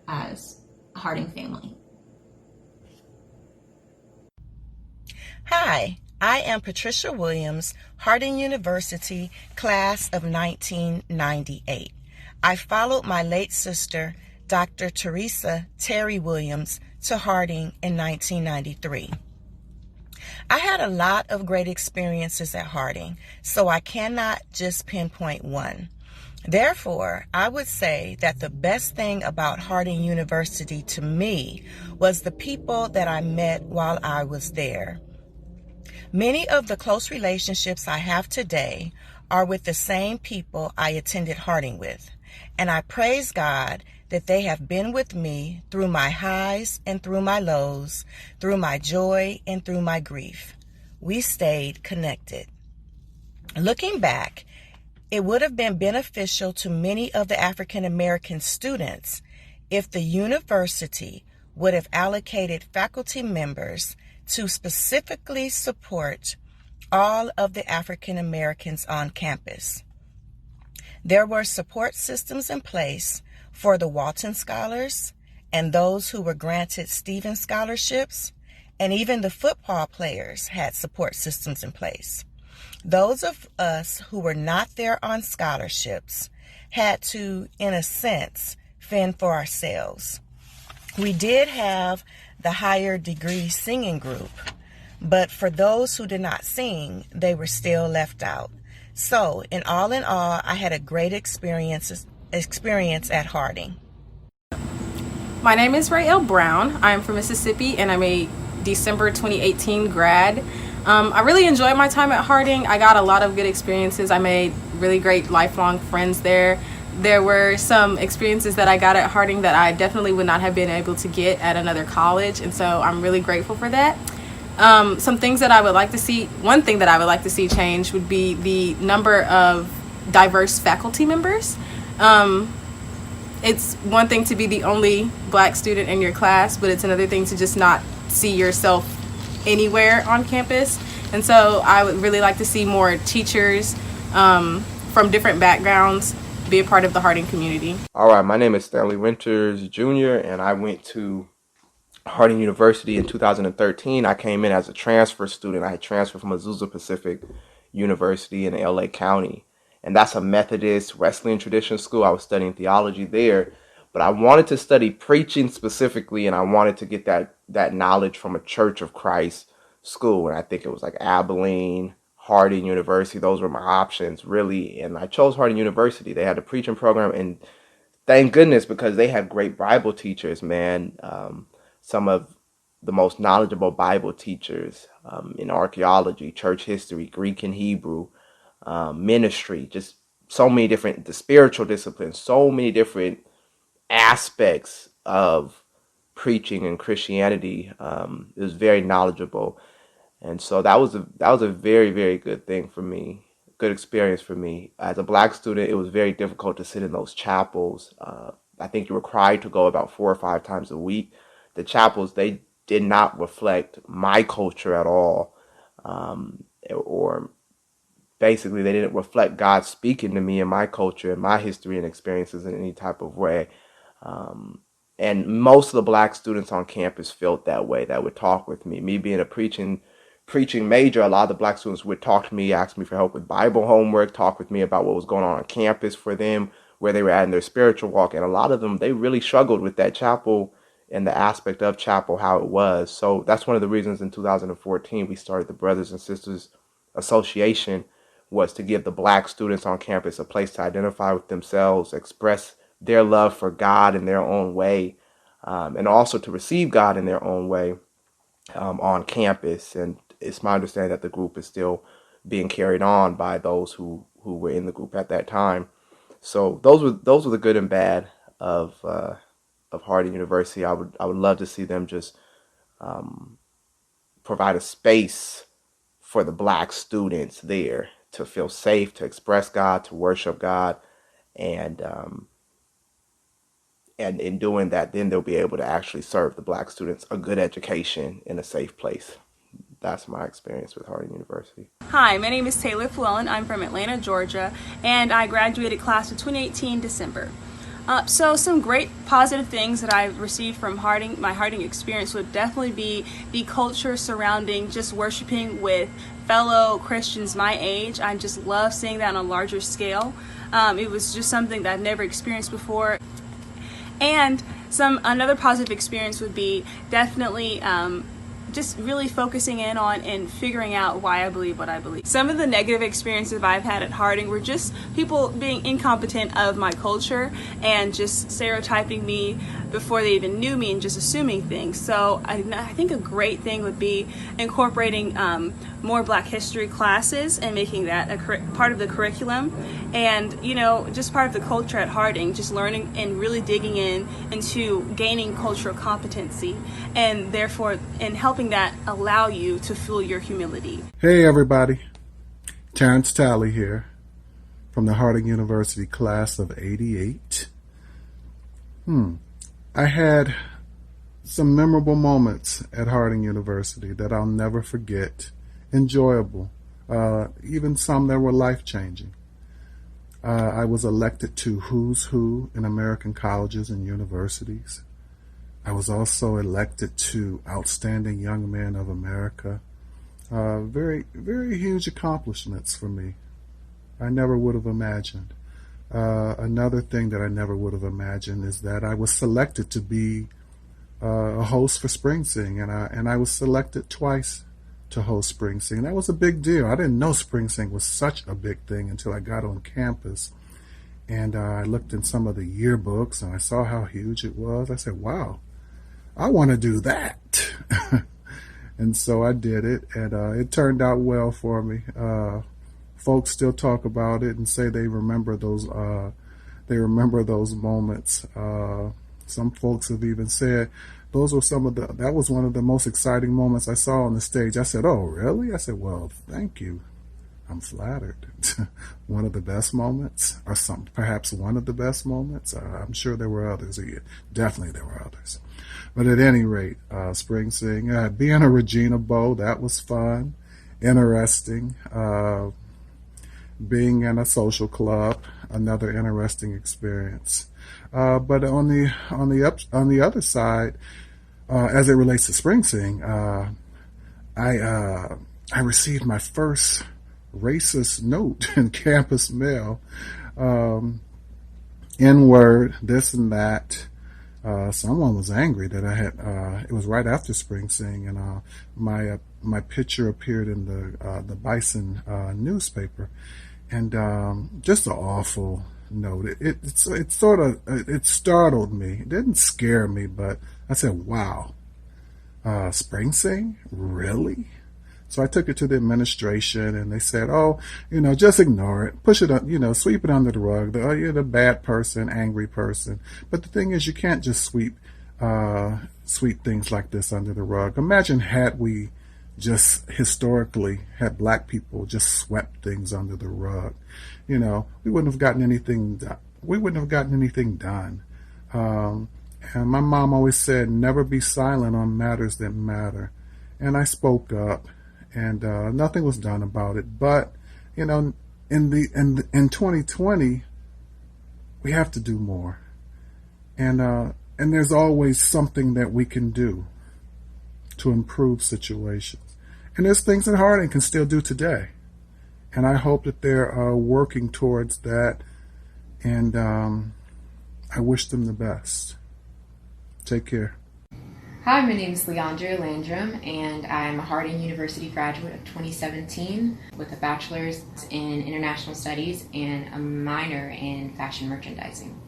as a Harding family. Hi, I am Patricia Williams, Harding University, class of 1998. I followed my late sister, Dr. Teresa Terry Williams, to Harding in 1993. I had a lot of great experiences at Harding, so I cannot just pinpoint one. Therefore, I would say that the best thing about Harding University to me was the people that I met while I was there. Many of the close relationships I have today are with the same people I attended Harding with, and I praise God that they have been with me through my highs and through my lows, through my joy and through my grief. We stayed connected. Looking back, it would have been beneficial to many of the African American students if the university would have allocated faculty members to specifically support all of the African Americans on campus. There were support systems in place for the Walton Scholars and those who were granted Stevens Scholarships, and even the football players had support systems in place. Those of us who were not there on scholarships had to, in a sense, fend for ourselves. We did have the higher degree singing group, but for those who did not sing, they were still left out. So, in all, I had a great experience at Harding. My name is Raelle Brown. I'm from Mississippi, and I'm a December 2018 grad. I really enjoyed my time at Harding. I got a lot of good experiences. I made really great lifelong friends there. There were some experiences that I got at Harding that I definitely would not have been able to get at another college, and so I'm really grateful for that. Some things that I would like to see, one thing that I would like to see change would be the number of diverse faculty members. It's one thing to be the only black student in your class, but it's another thing to just not see yourself anywhere on campus. And so I would really like to see more teachers from different backgrounds be a part of the Harding community. All right, my name is Stanley Winters Jr., and I went to Harding University in 2013. I came in as a transfer student. I had transferred from Azusa Pacific University in LA County, and that's a Methodist Wesleyan tradition school. I was studying theology there, but I wanted to study preaching specifically, and I wanted to get that knowledge from a Church of Christ school, and I think it was like Abilene, Harding University. Those were my options, really, and I chose Harding University. They had a preaching program, and thank goodness, because they had great Bible teachers, man. Some of the most knowledgeable Bible teachers in archaeology, church history, Greek and Hebrew, ministry, just so many different, the spiritual disciplines, so many different aspects of preaching and Christianity. It was very knowledgeable. And so that was a very, very good thing for me, good experience for me. As a black student, it was very difficult to sit in those chapels. I think you were required to go about 4 or 5 times a week. The chapels, they did not reflect my culture at all, or basically they didn't reflect God speaking to me and my culture and my history and experiences in any type of way. And most of the black students on campus felt that way, that would talk with me. Me being a preaching major, a lot of the black students would talk to me, ask me for help with Bible homework, talk with me about what was going on campus for them, where they were at in their spiritual walk. And a lot of them, they really struggled with that chapel and the aspect of chapel, how it was. So that's one of the reasons in 2014 we started the Brothers and Sisters Association, was to give the black students on campus a place to identify with themselves, express their love for God in their own way, and also to receive God in their own way on campus. And it's my understanding that the group is still being carried on by those who were in the group at that time. So those were the good and bad of Harding University. I would love to see them just provide a space for the black students there to feel safe, to express God, to worship God, and in doing that, then they'll be able to actually serve the black students a good education in a safe place. That's my experience with Harding University. Hi, my name is Taylor Flellen. I'm from Atlanta, Georgia, and I graduated class of 2018 December. So some great positive things that I've received from Harding, my Harding experience, would definitely be the culture surrounding just worshiping with fellow Christians my age. I just love seeing that on a larger scale. It was just something that I've never experienced before. And another positive experience would be definitely just really focusing in on and figuring out why I believe what I believe. Some of the negative experiences I've had at Harding were just people being incompetent of my culture and just stereotyping me before they even knew me and just assuming things. So I think a great thing would be incorporating more Black history classes and making that a part of the curriculum, and just part of the culture at Harding, just learning and really digging into gaining cultural competency, and therefore in helping that allow you to fuel your humility. Hey everybody, Terrence Talley here from the Harding University class of '88. I had some memorable moments at Harding University that I'll never forget. Enjoyable, even some that were life-changing. I was elected to Who's Who in American colleges and universities. I was also elected to Outstanding Young Men of America. Very, very huge accomplishments for me. I never would have imagined. Another thing that I never would have imagined is that I was selected to be a host for Spring Sing, and I was selected twice to host Spring Sing. That was a big deal. I didn't know Spring Sing was such a big thing until I got on campus. And I looked in some of the yearbooks and I saw how huge it was. I said, wow, I want to do that. And so I did it, and it turned out well for me. Folks still talk about it and say they remember those moments. Some folks have even said that was one of the most exciting moments I saw on the stage. I said, oh, really? I said, well, thank you. I'm flattered. One of the best moments, or perhaps one of the best moments. I'm sure there were others. Definitely there were others. But at any rate, Spring Sing, being a Regina Bow, that was fun, interesting. Being in a social club, another interesting experience. But on the other side, as it relates to Spring Sing, I received my first racist note in campus mail. N-word, this and that. Someone was angry that I had. It was right after Spring Sing, and my picture appeared in the Bison newspaper, and just an awful note. It startled me. It didn't scare me, but I said, "Wow, Spring Sing, really?" So I took it to the administration, and they said, "Oh, just ignore it, push it, sweep it under the rug. You're the bad person, angry person." But the thing is, you can't just sweep things like this under the rug. Imagine had we just historically had black people just swept things under the rug. We wouldn't have gotten anything done. We wouldn't have gotten anything done. And my mom always said, "Never be silent on matters that matter." And I spoke up. And nothing was done about it. But in 2020, we have to do more. And there's always something that we can do to improve situations. And there's things that Harding can still do today. And I hope that they're working towards that. And I wish them the best. Take care. Hi, my name is Leandra Landrum, and I'm a Harding University graduate of 2017 with a bachelor's in international studies and a minor in fashion merchandising.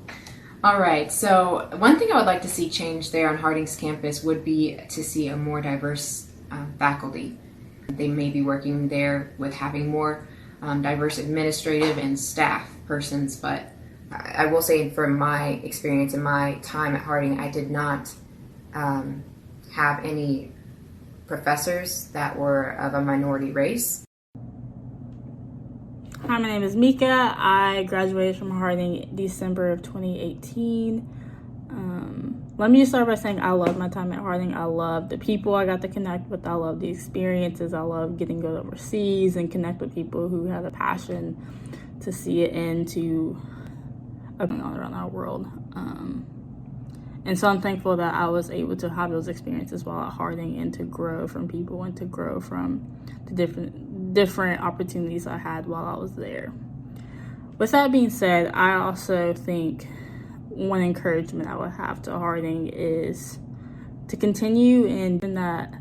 All right, so one thing I would like to see change there on Harding's campus would be to see a more diverse faculty. They may be working there with having more diverse administrative and staff persons, but I will say from my experience and my time at Harding, I did not have any professors that were of a minority race. Hi, my name is Mika. I graduated from Harding December of 2018. Let me just start by saying I love my time at Harding. I love the people I got to connect with. I love the experiences. I love getting to go overseas and connect with people who have a passion to see it into going on around our world. And so I'm thankful that I was able to have those experiences while at Harding and to grow from people and to grow from the different opportunities I had while I was there. With that being said, I also think one encouragement I would have to Harding is to continue in that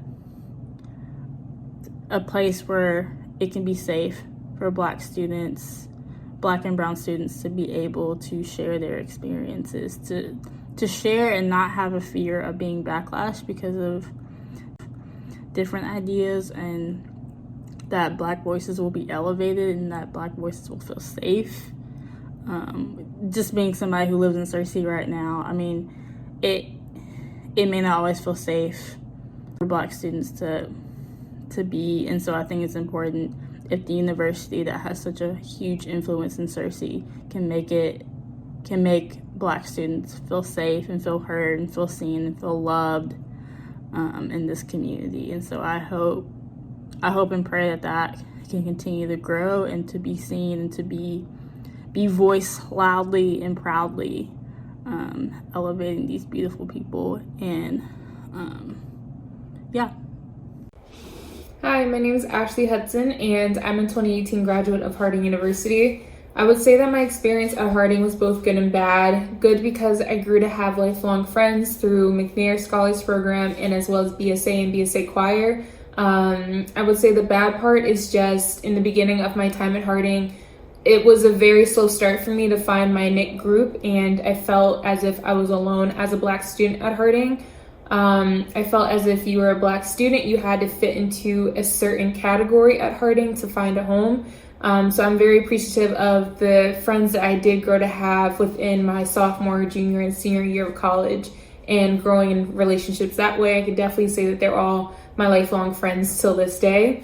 a place where it can be safe for Black students, Black and brown students, to be able to share their experiences, to share and not have a fear of being backlash because of different ideas, and that Black voices will be elevated and that Black voices will feel safe. Just being somebody who lives in Searcy right now, I mean, it may not always feel safe for Black students to be, and so I think it's important if the university that has such a huge influence in Searcy can make Black students feel safe and feel heard and feel seen and feel loved in this community. And so I hope and pray that can continue to grow and to be seen and to be voiced loudly and proudly, elevating these beautiful people. And yeah. Hi, my name is Ashley Hudson, and I'm a 2018 graduate of Harding University. I would say that my experience at Harding was both good and bad. Good because I grew to have lifelong friends through McNair Scholars Program and as well as BSA and BSA Choir. I would say the bad part is just in the beginning of my time at Harding, it was a very slow start for me to find my knit group, and I felt as if I was alone as a Black student at Harding. I felt as if you were a Black student, you had to fit into a certain category at Harding to find a home. So I'm very appreciative of the friends that I did grow to have within my sophomore, junior, and senior year of college, and growing in relationships that way. I could definitely say that they're all my lifelong friends till this day.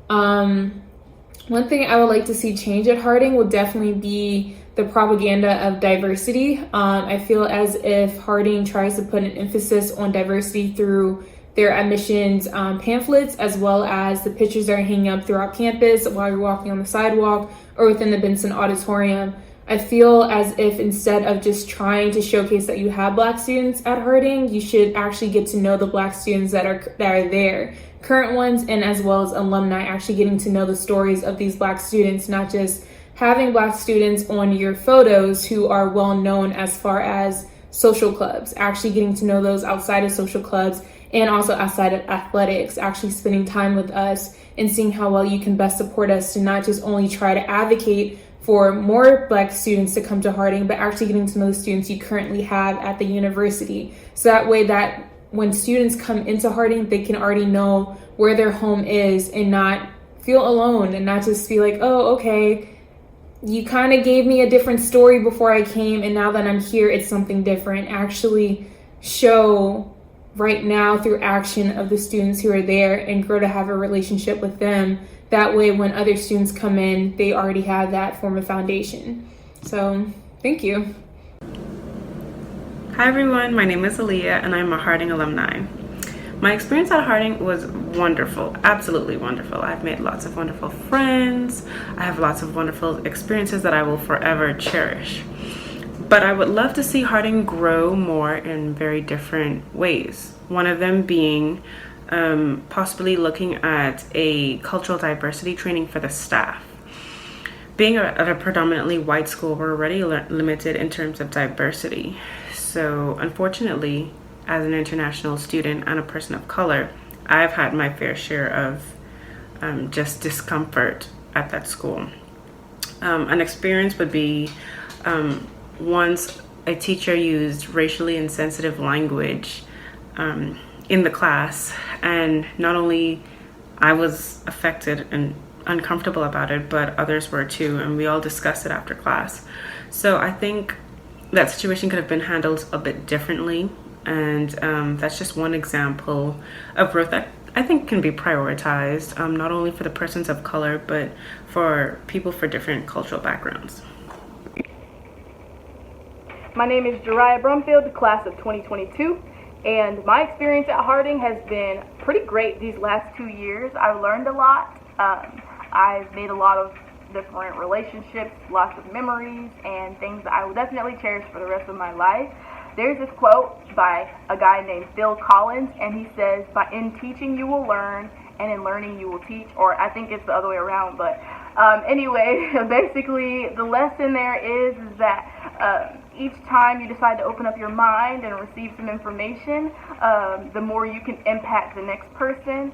One thing I would like to see change at Harding would definitely be the propaganda of diversity. I feel as if Harding tries to put an emphasis on diversity through their admissions pamphlets, as well as the pictures that are hanging up throughout campus while you're walking on the sidewalk or within the Benson Auditorium. I feel as if instead of just trying to showcase that you have Black students at Harding, you should actually get to know the Black students that are there, current ones, and as well as alumni, actually getting to know the stories of these Black students, not just having Black students on your photos who are well known as far as social clubs, actually getting to know those outside of social clubs and also outside of athletics, actually spending time with us and seeing how well you can best support us to not just only try to advocate for more Black students to come to Harding, but actually getting to know the students you currently have at the university. So that way that when students come into Harding, they can already know where their home is and not feel alone and not just feel like, oh, okay, you kind of gave me a different story before I came, and now that I'm here, it's something different. Actually show right now through action of the students who are there and grow to have a relationship with them. That way, when other students come in, they already have that form of foundation. So, thank you. Hi everyone, my name is Aaliyah and I'm a Harding alumni. My experience at Harding was wonderful, absolutely wonderful. I've made lots of wonderful friends. I have lots of wonderful experiences that I will forever cherish. But I would love to see Harding grow more in very different ways. One of them being possibly looking at a cultural diversity training for the staff. Being at a predominantly white school, we're already limited in terms of diversity. So unfortunately, as an international student and a person of color, I've had my fair share of just discomfort at that school. An experience would be once a teacher used racially insensitive language in the class, and not only I was affected and uncomfortable about it, but others were too, and we all discussed it after class. So I think that situation could have been handled a bit differently, and that's just one example of growth that I think can be prioritized, not only for the persons of color, but for people for different cultural backgrounds. My name is Jariah Brumfield, class of 2022, and my experience at Harding has been pretty great these last 2 years. I've learned a lot. I've made a lot of different relationships, lots of memories, and things that I will definitely cherish for the rest of my life. There's this quote by a guy named Phil Collins, and he says, in teaching you will learn, and in learning you will teach, or I think it's the other way around, but anyway, basically the lesson there is that each time you decide to open up your mind and receive some information, the more you can impact the next person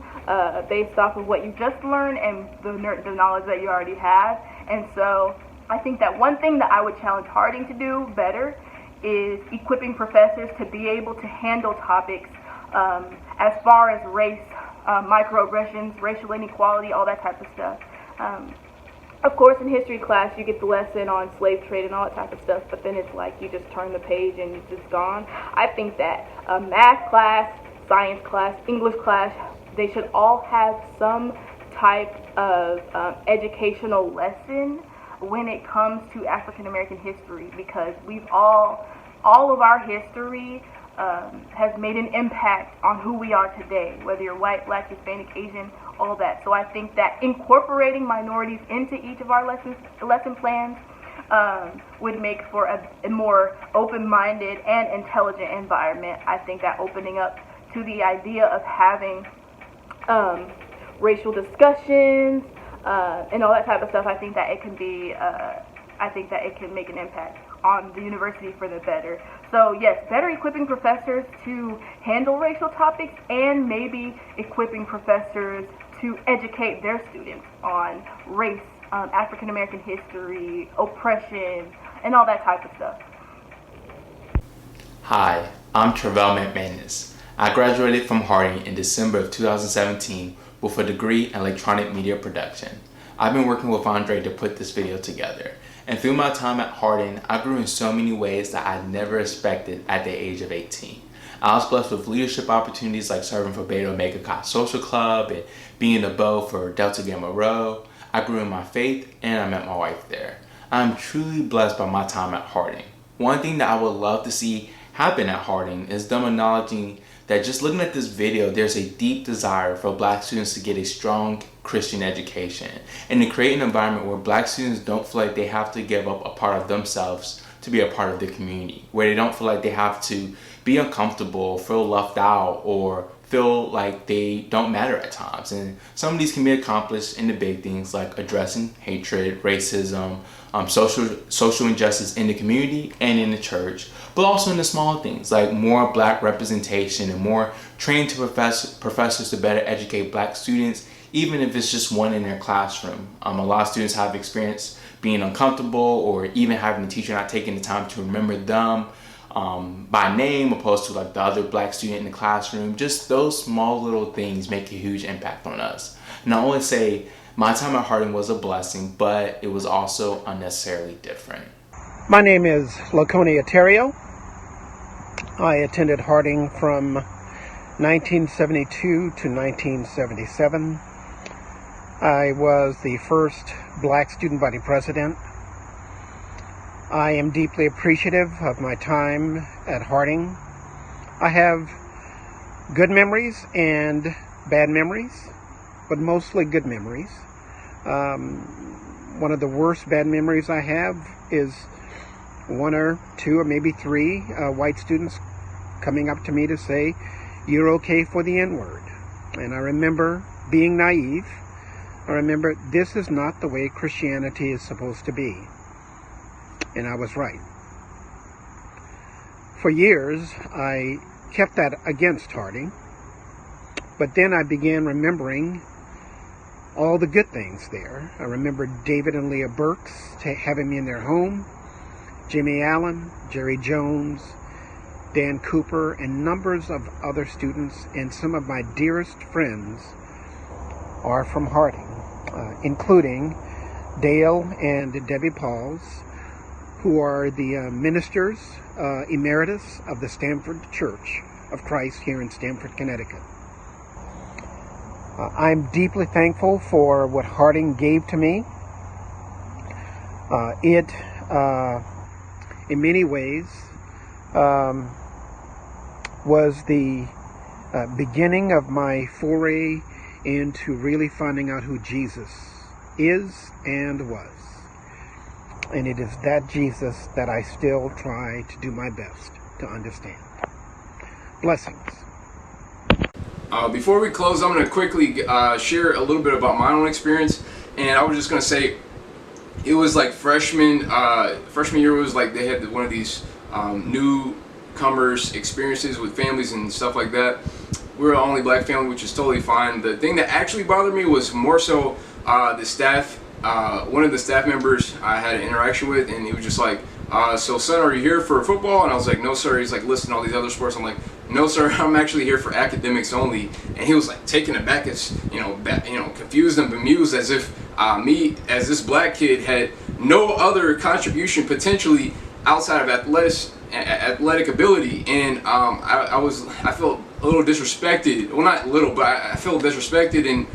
based off of what you just learned and the knowledge that you already have. And so I think that one thing that I would challenge Harding to do better is equipping professors to be able to handle topics as far as race, microaggressions, racial inequality, all that type of stuff. Of course, in history class, you get the lesson on slave trade and all that type of stuff, but then it's like you just turn the page and it's just gone. I think that math class, science class, English class, they should all have some type of educational lesson when it comes to African American history, because we've all all of our history has made an impact on who we are today, whether you're white, black, Hispanic, Asian, all that. So I think that incorporating minorities into each of our lesson plans would make for a more open-minded and intelligent environment. I think that opening up to the idea of having racial discussions and all that type of stuff, I think that it can be, I think that it can make an impact on the university for the better. So yes, better equipping professors to handle racial topics, and maybe equipping professors to educate their students on race, African American history, oppression, and all that type of stuff. Hi, I'm Travell McManus. I graduated from Harding in December of 2017 with a degree in electronic media production. I've been working with Andre to put this video together. And through my time at Harding, I grew in so many ways that I never expected at the age of 18. I was blessed with leadership opportunities like serving for Beta Omega Chi Social Club and being the bow for Delta Gamma Rho. I grew in my faith, and I met my wife there. I'm truly blessed by my time at Harding. One thing that I would love to see happen at Harding is them acknowledging that just looking at this video, there's a deep desire for Black students to get a strong Christian education and to create an environment where Black students don't feel like they have to give up a part of themselves to be a part of the community, where they don't feel like they have to be uncomfortable, feel left out, or feel like they don't matter at times. And some of these can be accomplished in the big things like addressing hatred, racism, social injustice in the community and in the church, but also in the small things like more Black representation and more training to professors to better educate Black students, even if it's just one in their classroom. A lot of students have experienced being uncomfortable or even having the teacher not taking the time to remember them by name opposed to like the other Black student in the classroom. Just those small little things make a huge impact on us. And I always say my time at Harding was a blessing, but it was also unnecessarily different. My name is Laconia Terrio. I attended Harding from 1972 to 1977. I was the first Black student body president. I am deeply appreciative of my time at Harding. I have good memories and bad memories, but mostly good memories. One of the worst bad memories I have is one or two or maybe three white students coming up to me to say, "You're okay for the N-word." And I remember being naive. I remember this is not the way Christianity is supposed to be. And I was right. For years, I kept that against Harding. But then I began remembering all the good things there. I remember David and Leah Burks having me in their home, Jimmy Allen, Jerry Jones, Dan Cooper, and numbers of other students, and some of my dearest friends are from Harding, including Dale and Debbie Pauls, who are the ministers emeritus of the Stamford Church of Christ here in Stamford, Connecticut. I'm deeply thankful for what Harding gave to me. It, in many ways, was the beginning of my foray into really finding out who Jesus is and was. And it is that Jesus that I still try to do my best to understand. Blessings. Before we close, I'm going to quickly share a little bit about my own experience. And I was just going to say, it was like freshman year was like they had one of these newcomers experiences with families and stuff like that. We were the only Black family, which is totally fine. The thing that actually bothered me was more so the staff. One of the staff members I had an interaction with, and he was just like, "So son, are you here for football?" And I was like, "No sir." He's like, "Listen to all these other sports." I'm like, "No sir, I'm actually here for academics only." And he was like taken aback, as confused and bemused, as if me, as this Black kid, had no other contribution potentially outside of athletic ability. And I felt a little disrespected. Well, not little, but I felt disrespected, and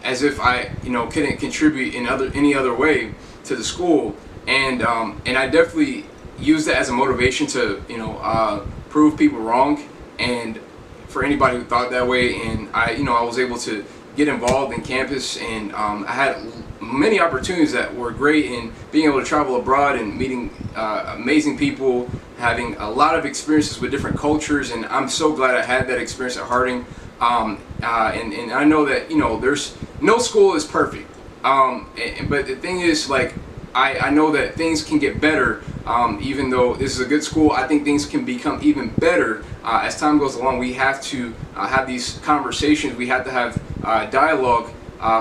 as if I couldn't contribute in any other way to the school. And I definitely use that as a motivation to, prove people wrong. And for anybody who thought that way, and I was able to get involved in campus, and I had many opportunities that were great in being able to travel abroad and meeting amazing people, having a lot of experiences with different cultures, and I'm so glad I had that experience at Harding. And I know that there's no school is perfect, but the thing is, like, I know that things can get better. Even though this is a good school, I think things can become even better as time goes along. We have to have these conversations. We have to have dialogue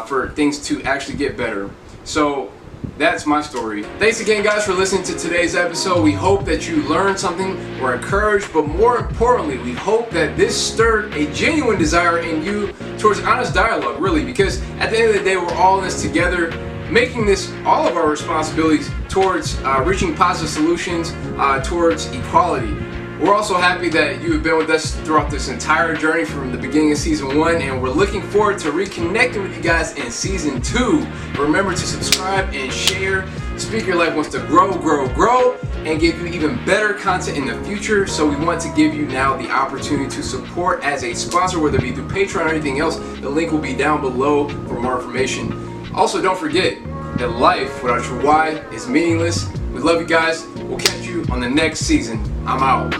for things to actually get better. So that's my story. Thanks again, guys, for listening to today's episode. We hope that you learned something, were encouraged, but more importantly, we hope that this stirred a genuine desire in you towards honest dialogue, really, because at the end of the day, we're all in this together, making this all of our responsibilities towards reaching positive solutions towards equality. We're also happy that you have been with us throughout this entire journey from the beginning of season 1, and we're looking forward to reconnecting with you guys in season 2. Remember to subscribe and share. Speak Your Life wants to grow, and give you even better content in the future. So we want to give you now the opportunity to support as a sponsor, whether it be through Patreon or anything else. The link will be down below for more information. Also, don't forget that life without your why is meaningless. We love you guys. We'll catch you on the next season. I'm out.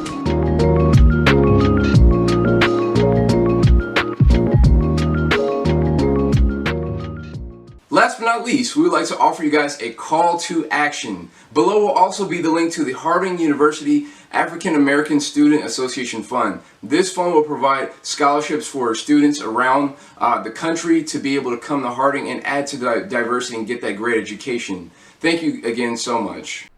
Last but not least, we would like to offer you guys a call to action. Below will also be the link to the Harding University African American Student Association Fund. This fund will provide scholarships for students around the country to be able to come to Harding and add to the diversity and get that great education. Thank you again so much.